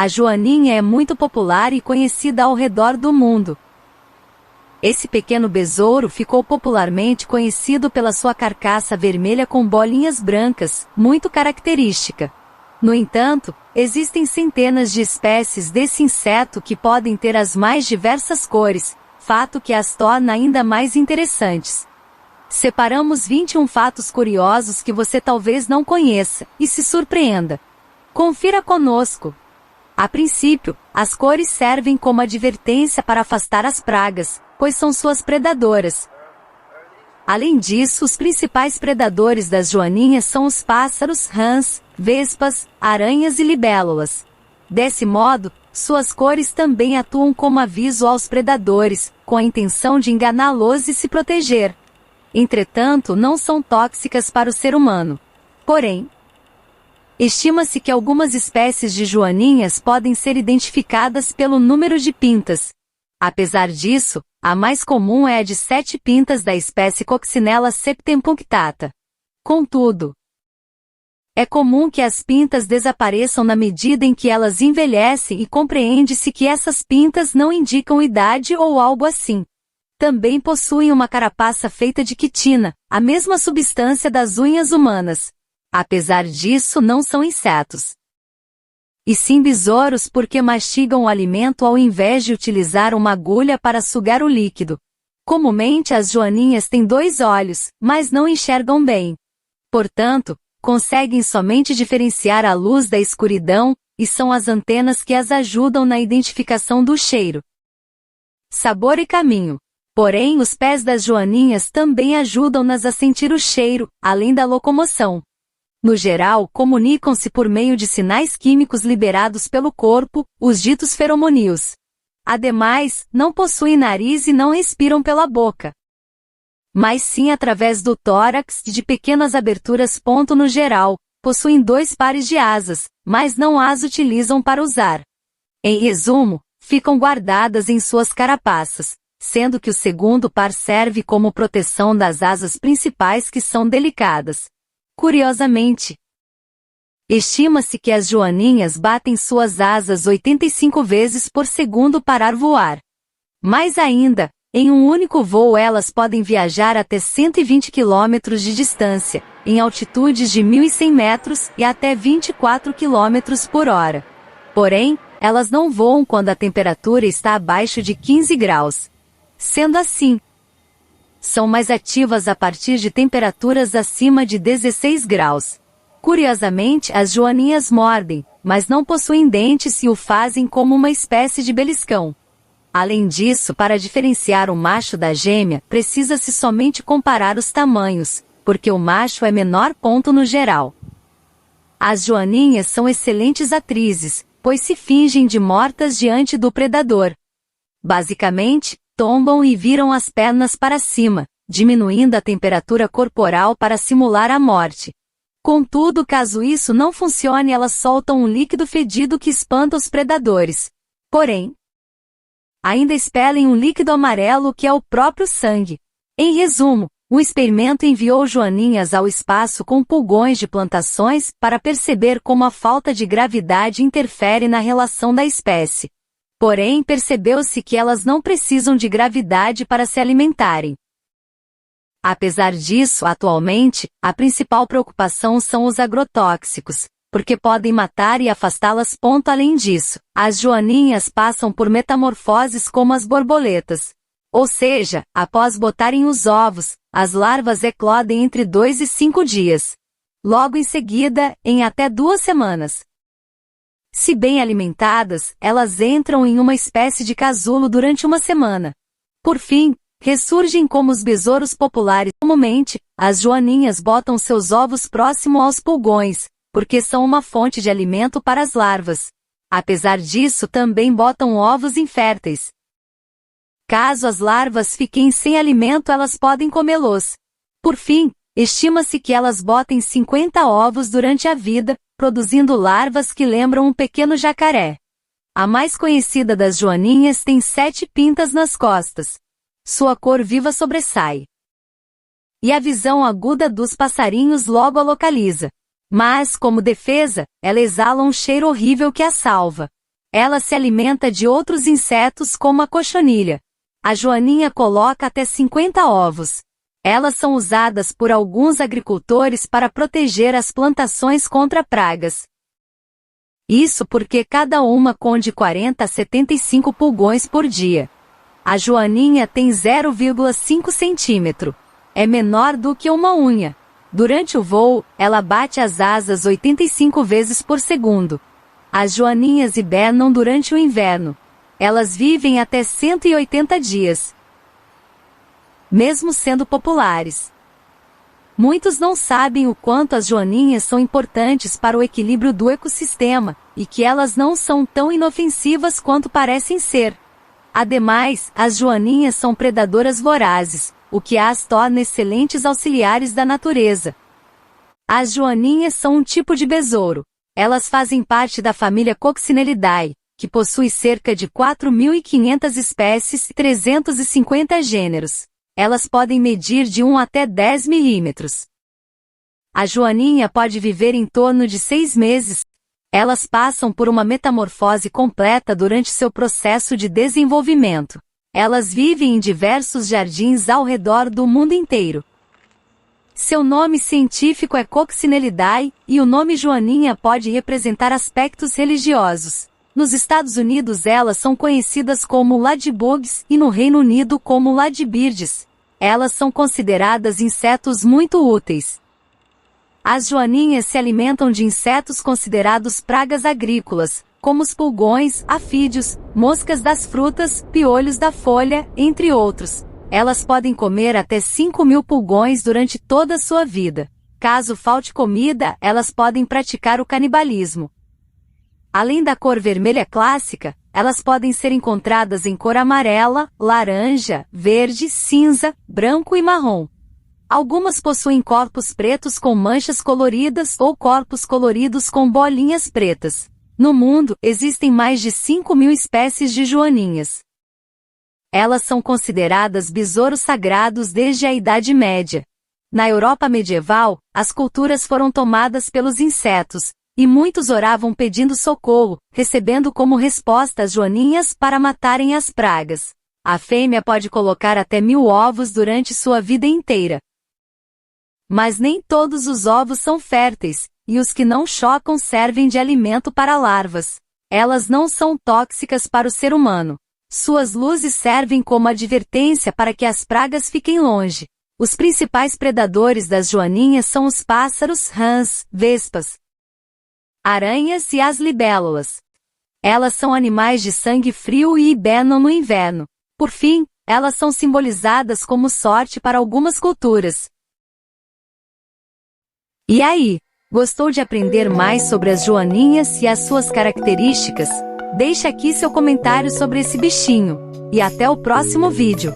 A joaninha é muito popular e conhecida ao redor do mundo. Esse pequeno besouro ficou popularmente conhecido pela sua carcaça vermelha com bolinhas brancas, muito característica. No entanto, existem centenas de espécies desse inseto que podem ter as mais diversas cores, fato que as torna ainda mais interessantes. Separamos 21 fatos curiosos que você talvez não conheça, e se surpreenda. Confira conosco! A princípio, as cores servem como advertência para afastar as pragas, pois são suas predadoras. Além disso, os principais predadores das joaninhas são os pássaros, rãs, vespas, aranhas e libélulas. Desse modo, suas cores também atuam como aviso aos predadores, com a intenção de enganá-los e se proteger. Entretanto, não são tóxicas para o ser humano. Porém, estima-se que algumas espécies de joaninhas podem ser identificadas pelo número de pintas. Apesar disso, a mais comum é a de 7 pintas da espécie Coccinella septempunctata. Contudo, é comum que as pintas desapareçam na medida em que elas envelhecem e compreende-se que essas pintas não indicam idade ou algo assim. Também possuem uma carapaça feita de quitina, a mesma substância das unhas humanas. Apesar disso, não são insetos. E sim besouros porque mastigam o alimento ao invés de utilizar uma agulha para sugar o líquido. Comumente as joaninhas têm 2 olhos, mas não enxergam bem. Portanto, conseguem somente diferenciar a luz da escuridão, e são as antenas que as ajudam na identificação do cheiro, sabor e caminho. Porém, os pés das joaninhas também ajudam-nas a sentir o cheiro, além da locomoção. No geral, comunicam-se por meio de sinais químicos liberados pelo corpo, os ditos feromoníos. Ademais, não possuem nariz e não respiram pela boca, mas sim através do tórax e de pequenas aberturas. No geral, possuem 2 pares de asas, mas não as utilizam para usar. Em resumo, ficam guardadas em suas carapaças, sendo que o segundo par serve como proteção das asas principais que são delicadas. Curiosamente, estima-se que as joaninhas batem suas asas 85 vezes por segundo para voar. Mais ainda, em um único voo elas podem viajar até 120 km de distância, em altitudes de 1.100 metros e até 24 km por hora. Porém, elas não voam quando a temperatura está abaixo de 15 graus. Sendo assim, são mais ativas a partir de temperaturas acima de 16 graus. Curiosamente, as joaninhas mordem, mas não possuem dentes e o fazem como uma espécie de beliscão. Além disso, para diferenciar o macho da gêmea, precisa-se somente comparar os tamanhos, porque o macho é menor. No geral, as joaninhas são excelentes atrizes, pois se fingem de mortas diante do predador. Basicamente, tombam e viram as pernas para cima, diminuindo a temperatura corporal para simular a morte. Contudo, caso isso não funcione, elas soltam um líquido fedido que espanta os predadores. Porém, ainda expelem um líquido amarelo que é o próprio sangue. Em resumo, o experimento enviou joaninhas ao espaço com pulgões de plantações para perceber como a falta de gravidade interfere na relação da espécie. Porém, percebeu-se que elas não precisam de gravidade para se alimentarem. Apesar disso, atualmente, a principal preocupação são os agrotóxicos, porque podem matar e afastá-las. Além disso, as joaninhas passam por metamorfoses como as borboletas. Ou seja, após botarem os ovos, as larvas eclodem entre 2 e 5 dias. Logo em seguida, em até 2 semanas. Se bem alimentadas, elas entram em uma espécie de casulo durante uma semana. Por fim, ressurgem como os besouros populares. Comumente, as joaninhas botam seus ovos próximo aos pulgões, porque são uma fonte de alimento para as larvas. Apesar disso, também botam ovos inférteis. Caso as larvas fiquem sem alimento, elas podem comê-los. Por fim, estima-se que elas botem 50 ovos durante a vida, produzindo larvas que lembram um pequeno jacaré. A mais conhecida das joaninhas tem 7 pintas nas costas. Sua cor viva sobressai. E a visão aguda dos passarinhos logo a localiza. Mas, como defesa, ela exala um cheiro horrível que a salva. Ela se alimenta de outros insetos como a cochonilha. A joaninha coloca até 50 ovos. Elas são usadas por alguns agricultores para proteger as plantações contra pragas. Isso porque cada uma come de 40 a 75 pulgões por dia. A joaninha tem 0,5 centímetro. É menor do que uma unha. Durante o voo, ela bate as asas 85 vezes por segundo. As joaninhas hibernam durante o inverno. Elas vivem até 180 dias. Mesmo sendo populares. Muitos não sabem o quanto as joaninhas são importantes para o equilíbrio do ecossistema, e que elas não são tão inofensivas quanto parecem ser. Ademais, as joaninhas são predadoras vorazes, o que as torna excelentes auxiliares da natureza. As joaninhas são um tipo de besouro. Elas fazem parte da família Coccinellidae, que possui cerca de 4.500 espécies e 350 gêneros. Elas podem medir de 1 até 10 milímetros. A joaninha pode viver em torno de 6 meses. Elas passam por uma metamorfose completa durante seu processo de desenvolvimento. Elas vivem em diversos jardins ao redor do mundo inteiro. Seu nome científico é Coccinellidae, e o nome joaninha pode representar aspectos religiosos. Nos Estados Unidos elas são conhecidas como ladybugs e no Reino Unido como ladybirds. Elas são consideradas insetos muito úteis. As joaninhas se alimentam de insetos considerados pragas agrícolas, como os pulgões, afídeos, moscas das frutas, piolhos da folha, entre outros. Elas podem comer até 5.000 pulgões durante toda a sua vida. Caso falte comida, elas podem praticar o canibalismo. Além da cor vermelha clássica, elas podem ser encontradas em cor amarela, laranja, verde, cinza, branco e marrom. Algumas possuem corpos pretos com manchas coloridas ou corpos coloridos com bolinhas pretas. No mundo, existem mais de 5.000 espécies de joaninhas. Elas são consideradas besouros sagrados desde a Idade Média. Na Europa medieval, as culturas foram tomadas pelos insetos, e muitos oravam pedindo socorro, recebendo como resposta as joaninhas para matarem as pragas. A fêmea pode colocar até 1.000 ovos durante sua vida inteira. Mas nem todos os ovos são férteis, e os que não chocam servem de alimento para larvas. Elas não são tóxicas para o ser humano. Suas luzes servem como advertência para que as pragas fiquem longe. Os principais predadores das joaninhas são os pássaros, rãs, vespas, aranhas e as libélulas. Elas são animais de sangue frio e hibernam no inverno. Por fim, elas são simbolizadas como sorte para algumas culturas. E aí, gostou de aprender mais sobre as joaninhas e as suas características? Deixe aqui seu comentário sobre esse bichinho. E até o próximo vídeo.